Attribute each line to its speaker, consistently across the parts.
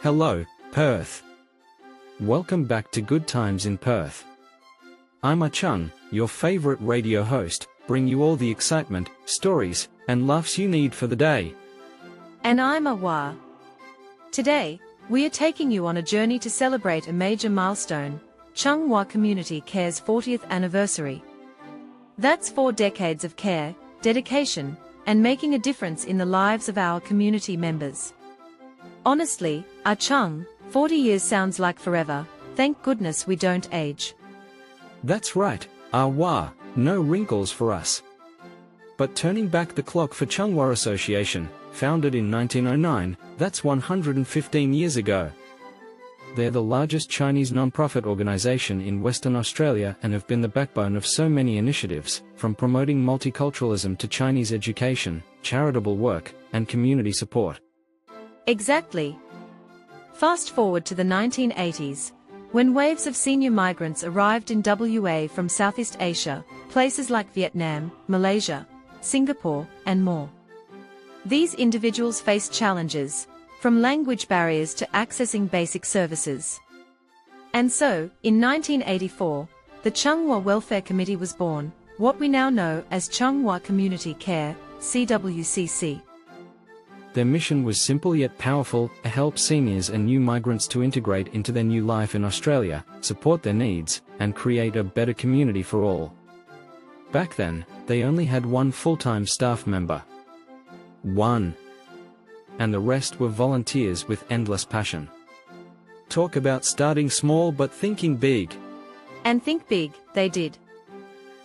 Speaker 1: Hello, Perth. Welcome back to Good Times in Perth. I'm Chung, your favorite radio host, bring you all the excitement, stories, and laughs you need for the day.
Speaker 2: And I'm Wah. Today, we are taking you on a journey to celebrate a major milestone, Chung Wah Community Care's 40th anniversary. That's 4 decades of care, dedication, and making a difference in the lives of our community members. Honestly, Chung, 40 years sounds like forever. Thank goodness we don't age.
Speaker 1: That's right, Wah, no wrinkles for us. But turning back the clock for Chung Wah Association, founded in 1909, that's 115 years ago. They're the largest Chinese non-profit organization in Western Australia and have been the backbone of so many initiatives, from promoting multiculturalism to Chinese education, charitable work, and community support.
Speaker 2: Exactly. Fast forward to the 1980s, when waves of senior migrants arrived in WA from Southeast Asia, places like Vietnam, Malaysia, Singapore, and more. These individuals faced challenges, from language barriers to accessing basic services. And so, in 1984, the Chung Wah Welfare Committee was born, what we now know as Chung Wah Community Care, CWCC.
Speaker 1: Their mission was simple yet powerful: to help seniors and new migrants to integrate into their new life in Australia, support their needs, and create a better community for all. Back then, they only had one full-time staff member. One. And the rest were volunteers with endless passion. Talk about starting small but thinking big.
Speaker 2: And think big, they did.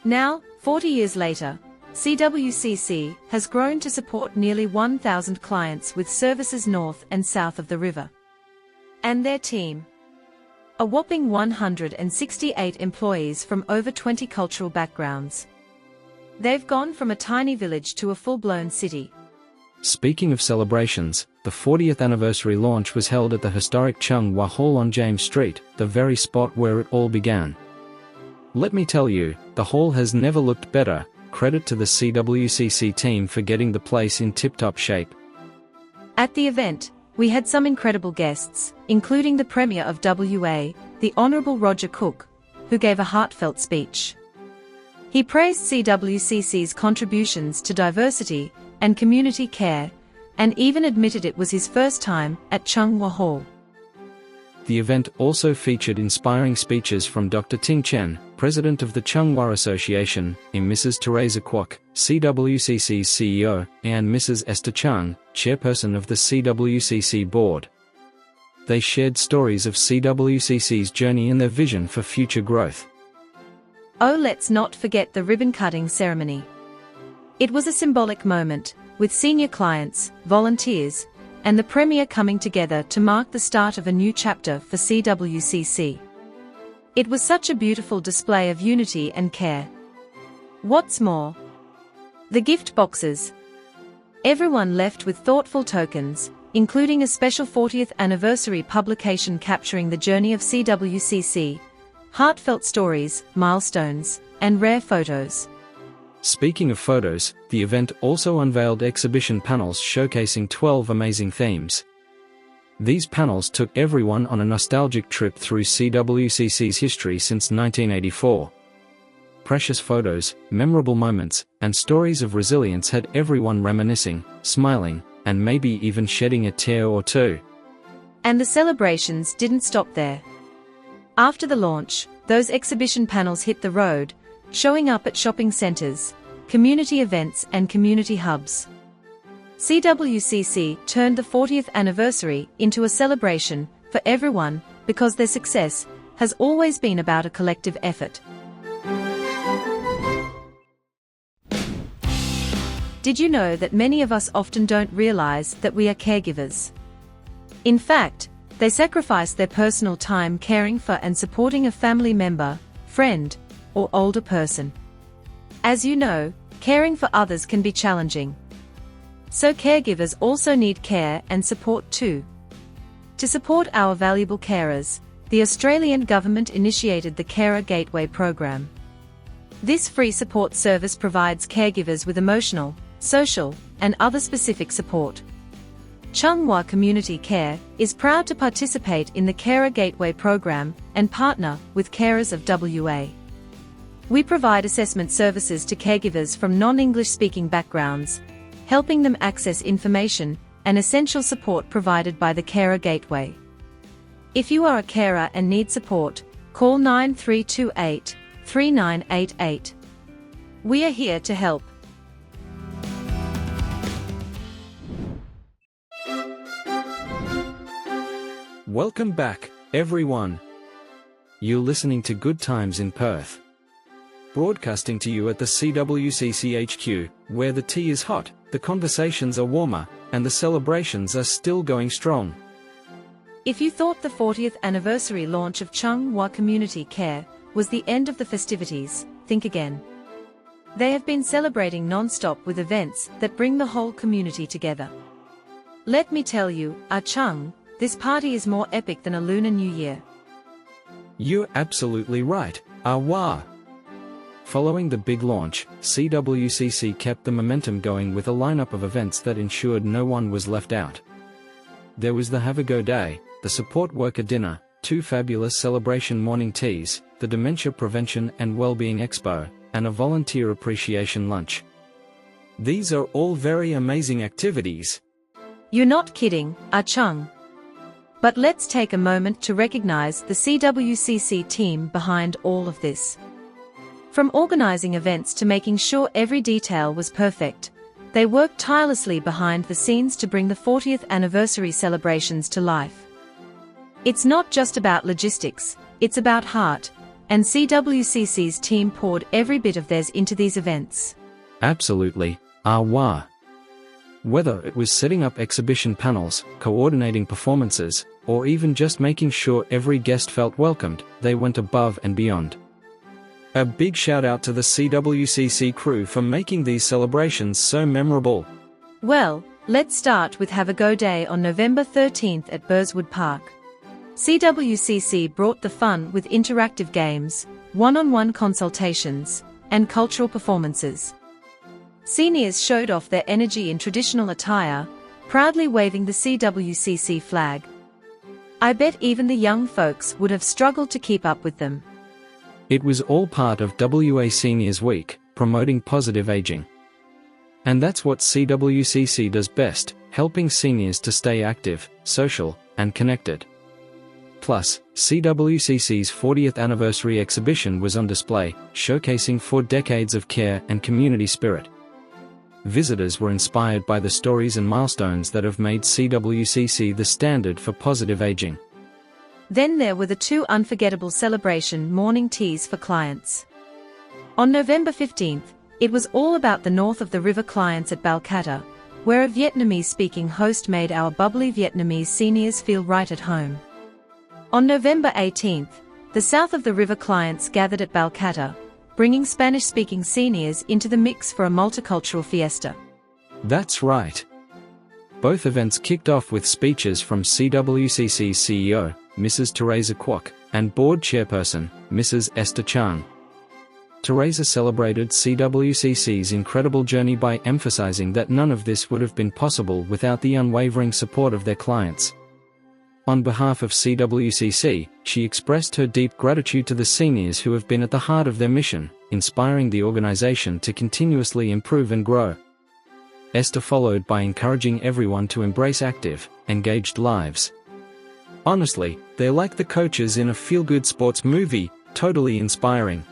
Speaker 2: Now, 40 years later, CWCC has grown to support nearly 1,000 clients with services north and south of the river. And their team? A whopping 168 employees from over 20 cultural backgrounds. They've gone from a tiny village to a full-blown city.
Speaker 1: Speaking of celebrations, the 40th anniversary launch was held at the historic Chung Wah Hall on James Street, the very spot where it all began. Let me tell you, the hall has never looked better. Credit to the CWCC team for getting the place in tip-top shape.
Speaker 2: At the event, we had some incredible guests, including the Premier of WA, the Honourable Roger Cook, who gave a heartfelt speech. He praised CWCC's contributions to diversity and community care, and even admitted it was his first time at Chung Wah Hall. The
Speaker 1: event also featured inspiring speeches from Dr. Ting Chen, President of the Chung Wah Association, and Mrs. Teresa Kwok, CWCC's CEO, and Mrs. Esther Chung, Chairperson of the CWCC Board. They shared stories of CWCC's journey and their vision for future growth.
Speaker 2: Oh, let's not forget the ribbon-cutting ceremony. It was a symbolic moment, with senior clients, volunteers, and the Premier coming together to mark the start of a new chapter for CWCC. It was such a beautiful display of unity and care. What's more? The gift boxes. Everyone left with thoughtful tokens, including a special 40th anniversary publication capturing the journey of CWCC, heartfelt stories, milestones, and rare photos.
Speaker 1: Speaking of photos, the event also unveiled exhibition panels showcasing 12 amazing themes. These panels took everyone on a nostalgic trip through CWCC's history since 1984. Precious photos, memorable moments, and stories of resilience had everyone reminiscing, smiling, and maybe even shedding a tear or two.
Speaker 2: And the celebrations didn't stop there. After the launch, those exhibition panels hit the road, showing up at shopping centres, community events and community hubs. CWCC turned the 40th anniversary into a celebration for everyone because their success has always been about a collective effort. Did you know that many of us often don't realize that we are caregivers? In fact, they sacrifice their personal time caring for and supporting a family member, friend, or older person. As you know, caring for others can be challenging. So caregivers also need care and support too. To support our valuable carers, the Australian government initiated the Carer Gateway program. This free support service provides caregivers with emotional, social, and other specific support. Chung Wah Community Care is proud to participate in the Carer Gateway program and partner with Carers of WA. We provide assessment services to caregivers from non-English speaking backgrounds, helping them access information and essential support provided by the Carer Gateway. If you are a carer and need support, call 9328 3988. We are here to help.
Speaker 1: Welcome back, everyone. You're listening to Good Times in Perth. Broadcasting to you at the CWCC HQ, where the tea is hot, the conversations are warmer, and the celebrations are still going strong.
Speaker 2: If you thought the 40th anniversary launch of Chung Wah Community Care was the end of the festivities, think again. They have been celebrating non-stop with events that bring the whole community together. Let me tell you, Chung, this party is more epic than a Lunar New Year.
Speaker 1: You're absolutely right, Wah. Following the big launch, CWCC kept the momentum going with a lineup of events that ensured no one was left out. There was the Have a Go Day, the Support Worker Dinner, 2 fabulous celebration morning teas, the Dementia Prevention and Wellbeing Expo, and a Volunteer Appreciation Lunch. These are all very amazing activities.
Speaker 2: You're not kidding, Chung. But let's take a moment to recognize the CWCC team behind all of this. From organizing events to making sure every detail was perfect, they worked tirelessly behind the scenes to bring the 40th anniversary celebrations to life. It's not just about logistics, it's about heart, and CWCC's team poured every bit of theirs into these events.
Speaker 1: Absolutely, Wah. Whether it was setting up exhibition panels, coordinating performances, or even just making sure every guest felt welcomed, they went above and beyond. A big shout out to the CWCC crew for making these celebrations so memorable.
Speaker 2: Well, let's start with Have a Go Day on November 13th at Burswood Park. CWCC brought the fun with interactive games, one-on-one consultations, and cultural performances. Seniors showed off their energy in traditional attire, proudly waving the CWCC flag. I bet even the young folks would have struggled to keep up with them.
Speaker 1: It was all part of WA Seniors Week, promoting positive aging. And that's what CWCC does best, helping seniors to stay active, social, and connected. Plus, CWCC's 40th anniversary exhibition was on display, showcasing 4 decades of care and community spirit. Visitors were inspired by the stories and milestones that have made CWCC the standard for positive aging.
Speaker 2: Then there were the 2 unforgettable celebration morning teas for clients. On November 15th, it was all about the north of the river clients at Balcatta, where a Vietnamese-speaking host made our bubbly Vietnamese seniors feel right at home. On November 18th, the south of the river clients gathered at Balcatta, bringing Spanish-speaking seniors into the mix for a multicultural fiesta.
Speaker 1: That's right. Both events kicked off with speeches from CWCC's CEO, Mrs. Teresa Kwok, and board chairperson, Mrs. Esther Chan. Teresa celebrated CWCC's incredible journey by emphasizing that none of this would have been possible without the unwavering support of their clients. On behalf of CWCC, she expressed her deep gratitude to the seniors who have been at the heart of their mission, inspiring the organization to continuously improve and grow. Esther followed by encouraging everyone to embrace active, engaged lives. Honestly, they're like the coaches in a feel-good sports movie, totally inspiring.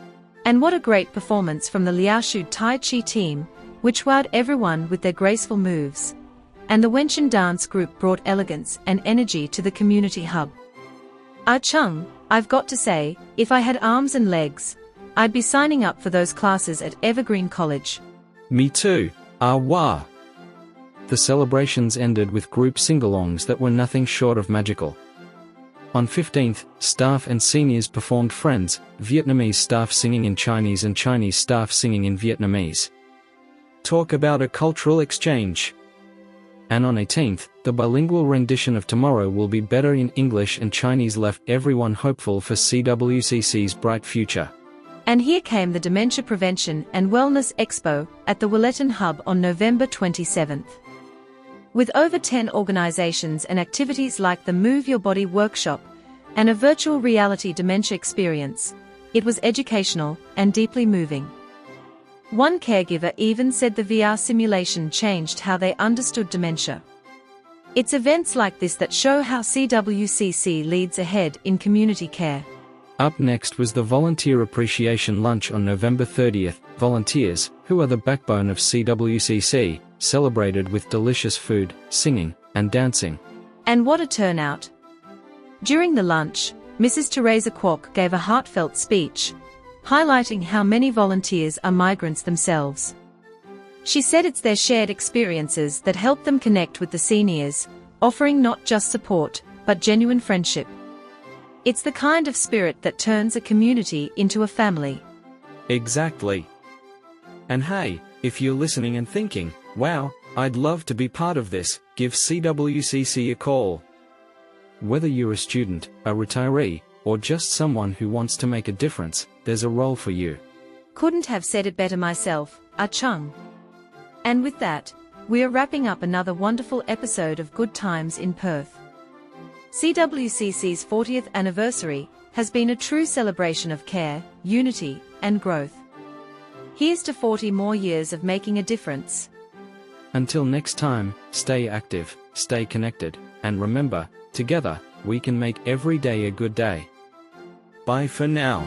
Speaker 2: And what a great performance from the Liaoshu Tai Chi team, which wowed everyone with their graceful moves. And the Wenshan dance group brought elegance and energy to the community hub. Chung, I've got to say, if I had arms and legs, I'd be signing up for those classes at Evergreen College.
Speaker 1: Me too, Wah. The celebrations ended with group sing-alongs that were nothing short of magical. On 15th, staff and seniors performed Friends, Vietnamese staff singing in Chinese and Chinese staff singing in Vietnamese. Talk about a cultural exchange. And on 18th, the bilingual rendition of Tomorrow Will Be Better in English and Chinese left everyone hopeful for CWCC's bright future.
Speaker 2: And here came the Dementia Prevention and Wellness Expo at the Wellington Hub on November 27th. With over 10 organizations and activities like the Move Your Body workshop and a virtual reality dementia experience, it was educational and deeply moving. One caregiver even said the VR simulation changed how they understood dementia. It's events like this that show how CWCC leads ahead in community care.
Speaker 1: Up next was the Volunteer Appreciation Lunch on November 30th. Volunteers, who are the backbone of CWCC, celebrated with delicious food, singing, and dancing.
Speaker 2: And what a turnout! During the lunch, Mrs. Teresa Kwok gave a heartfelt speech, highlighting how many volunteers are migrants themselves. She said it's their shared experiences that help them connect with the seniors, offering not just support, but genuine friendship. It's the kind of spirit that turns a community into a family.
Speaker 1: Exactly. And hey, if you're listening and thinking, wow, I'd love to be part of this, give CWCC a call. Whether you're a student, a retiree, or just someone who wants to make a difference, there's a role for you.
Speaker 2: Couldn't have said it better myself, Chung. And with that, we are wrapping up another wonderful episode of Good Times in Perth. CWCC's 40th anniversary has been a true celebration of care, unity, and growth. Here's to 40 more years of making a difference.
Speaker 1: Until next time, stay active, stay connected, and remember, together, we can make every day a good day. Bye for now.